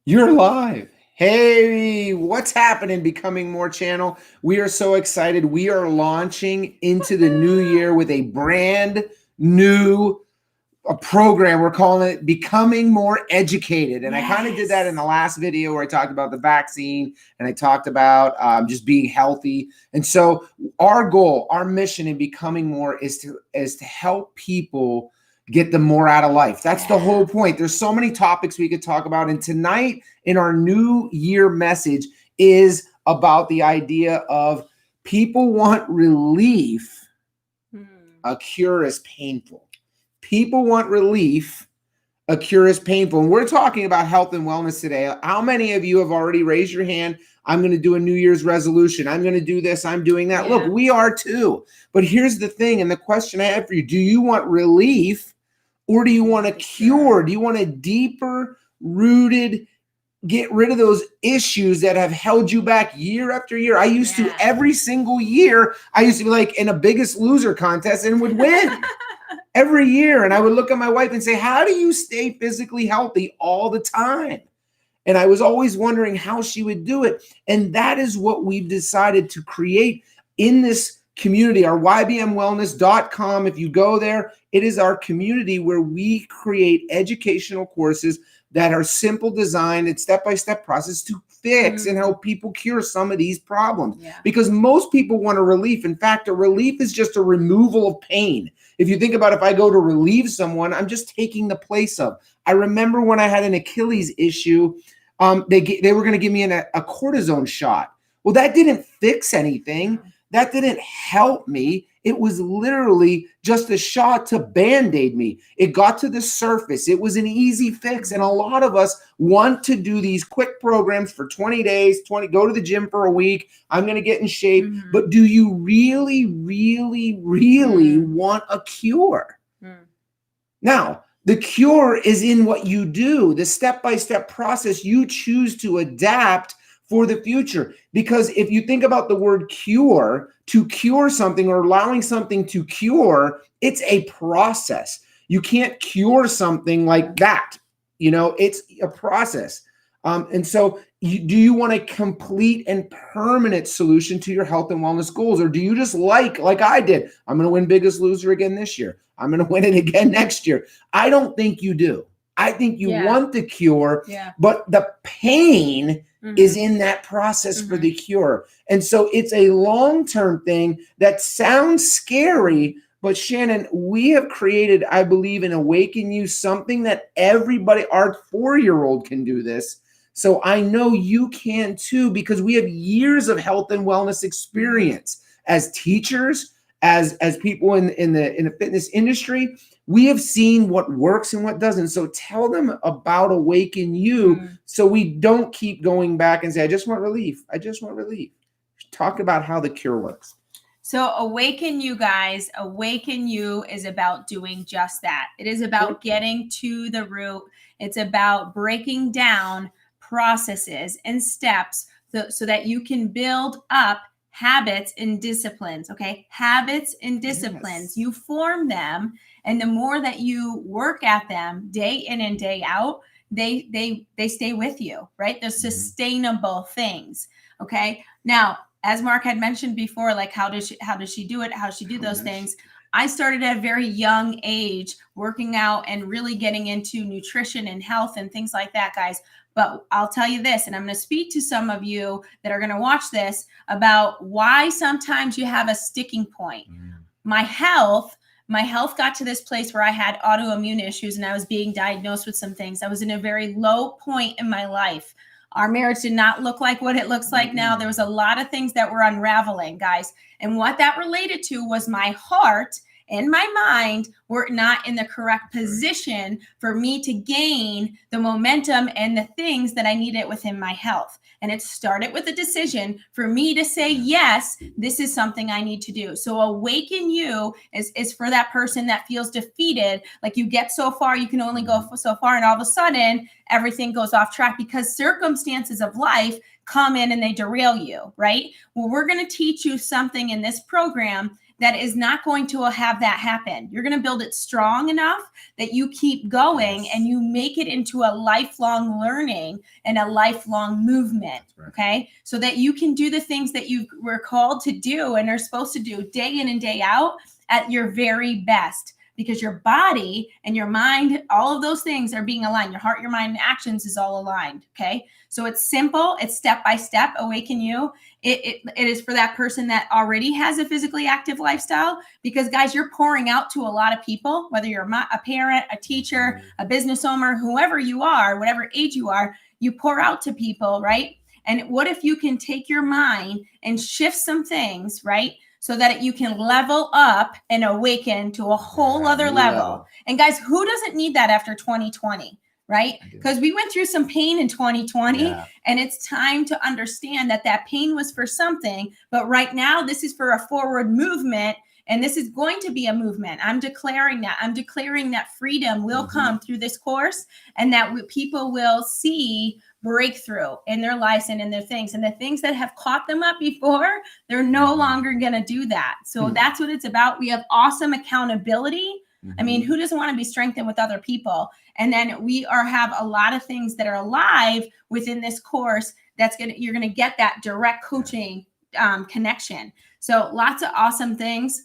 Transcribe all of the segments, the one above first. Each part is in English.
You're live. Hey, what's happening? Becoming More channel. We are so excited. We are launching into the new year with a brand new program. We're calling it Becoming More Educated. And I kind of did that in the last video where I talked about the vaccine and I talked about just being healthy. And so our goal, our mission in Becoming More is to help people get the more out of life. That's the whole point. There's so many topics we could talk about. And tonight in our new year message is about the idea of people want relief. A cure is painful. People want relief. A cure is painful. And we're talking about health and wellness today. How many of you have already raised your hand? I'm going to do a New Year's resolution. I'm going to do this. I'm doing that. Look, we are too. But here's the thing. And the question I have for you, do you want relief or do you want a cure? Do you want a deeper rooted, get rid of those issues that have held you back year after year? I used to, every single year, I used to be like in a Biggest Loser contest and would win every year. And I would look at my wife and say, how do you stay physically healthy all the time? And I was always wondering how she would do it. And that is what we've decided to create in this community, our ybmwellness.com. If you go there, it is our community where we create educational courses that are simple designed and step-by-step process to fix and help people cure some of these problems. Because most people want a relief. In fact, a relief is just a removal of pain. If you think about if I go to relieve someone, I'm just taking the place of. I remember when I had an Achilles issue, they were going to give me a cortisone shot. Well, that didn't fix anything. That didn't help me. It was literally just a shot to Band-Aid me. It got to the surface. It was an easy fix. And a lot of us want to do these quick programs for 20 days, go to the gym for a week. I'm going to get in shape. But do you really, really, really want a cure? Now, the cure is in what you do, the step-by-step process you choose to adapt for the future. Because if you think about the word cure, to cure something or allowing something to cure, it's a process. You can't cure something like that. You know, it's a process. And so do you want a complete and permanent solution to your health and wellness goals? Or do you just like I did, I'm going to win Biggest Loser again this year. I'm going to win it again next year. I don't think you do. I think you want the cure, but the pain is in that process for the cure. And so it's a long-term thing that sounds scary, but Shannon, we have created, I believe, in Awaken You, something that everybody, our 4-year-old can do this. So I know you can too, because we have years of health and wellness experience as teachers, as people in the fitness industry. We have seen what works and what doesn't. So tell them about Awaken You so we don't keep going back and say, I just want relief. I just want relief. Talk about how the cure works. So Awaken You, guys, Awaken You is about doing just that. It is about getting to the root. It's about breaking down processes and steps so that you can build up habits and disciplines, okay? Habits and disciplines. You form them, and the more that you work at them day in and day out, they stay with you, right? They're sustainable things, okay? Now, as Mark had mentioned before, like how does she do it? How does she do those things? I started at a very young age working out and really getting into nutrition and health and things like that, guys. But I'll tell you this, and I'm going to speak to some of you that are going to watch this about why sometimes you have a sticking point. My health got to this place where I had autoimmune issues and I was being diagnosed with some things. I was in a very low point in my life. Our marriage did not look like what it looks like now. There was a lot of things that were unraveling, guys. And what that related to was my heart and my mind were not in the correct position for me to gain the momentum and the things that I needed within my health. And it started with a decision for me to say, yes, this is something I need to do. So Awaken You is for that person that feels defeated. Like you get so far, you can only go so far. And all of a sudden, everything goes off track because circumstances of life come in and they derail you, right? Well, we're going to teach you something in this program that is not going to have that happen. You're going to build it strong enough that you keep going Yes. and you make it into a lifelong learning and a lifelong movement. Right. Okay. So that you can do the things that you were called to do and are supposed to do day in and day out at your very best. Because your body and your mind, all of those things are being aligned. Your heart, your mind, and actions is all aligned. Okay. So it's simple. It's step by step. Awaken You. It is for that person that already has a physically active lifestyle. Because guys, you're pouring out to a lot of people, whether you're a parent, a teacher, a business owner, whoever you are, whatever age you are, you pour out to people, right? And what if you can take your mind and shift some things, right? So that you can level up and awaken to a whole other level. And guys, who doesn't need that after 2020, right? Because we went through some pain in 2020, and it's time to understand that that pain was for something. But right now, this is for a forward movement, and this is going to be a movement. I'm declaring that. I'm declaring that freedom will come through this course, and that people will see breakthrough in their lives and in their things. And the things that have caught them up before, they're no longer going to do that. So that's what it's about. We have awesome accountability. I mean, who doesn't want to be strengthened with other people? And then we have a lot of things that are alive within this course. You're going to get that direct coaching connection. So lots of awesome things.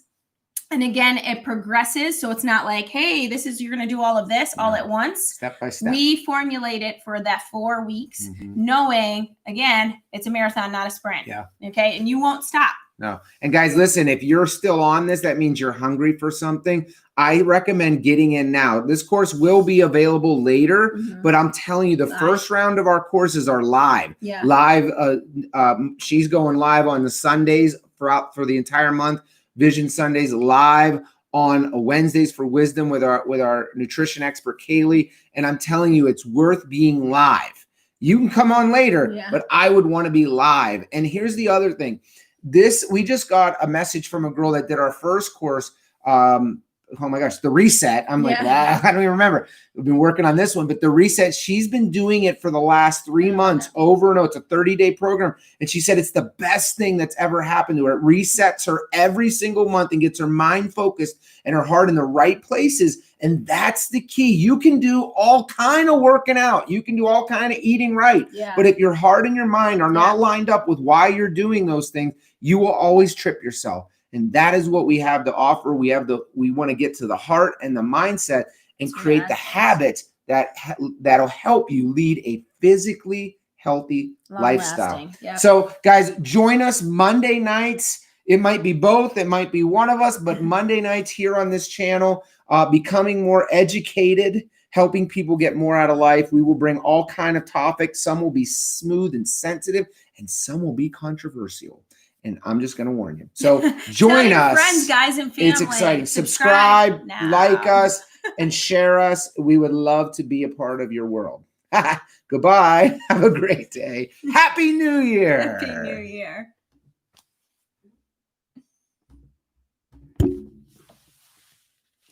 And again, it progresses. So it's not like, hey, you're going to do all of this all at once. Step by step. We formulate it for that 4 weeks, knowing, again, it's a marathon, not a sprint. Yeah. Okay. And you won't stop. No. And guys, listen, if you're still on this, that means you're hungry for something. I recommend getting in now. This course will be available later, but I'm telling you, the first round of our courses are live. Yeah. Live. She's going live on the Sundays for the entire month. Vision Sundays live on Wednesdays for wisdom with our nutrition expert Kaylee, and I'm telling you, it's worth being live. You can come on later, but I would want to be live. And here's the other thing: we just got a message from a girl that did our first course. Oh my gosh, the reset. I'm like, wow, I don't even remember. We've been working on this one, but the reset, she's been doing it for the last 3 months over and over. It's a 30-day program. And she said it's the best thing that's ever happened to her. It resets her every single month and gets her mind focused and her heart in the right places. And that's the key. You can do all kind of working out. You can do all kind of eating right. Yeah. But if your heart and your mind are not lined up with why you're doing those things, you will always trip yourself. And that is what we have to offer. We want to get to the heart and the mindset and create the habits that'll help you lead a physically healthy lifestyle. Yep. So guys, join us Monday nights. It might be both. It might be one of us, but Monday nights here on this channel, becoming more educated, helping people get more out of life. We will bring all kind of topics. Some will be smooth and sensitive, and some will be controversial. And I'm just going to warn you. So join us. Friends, guys, and family. It's exciting. Subscribe, like us, and share us. We would love to be a part of your world. Goodbye. Have a great day. Happy New Year. Happy New Year.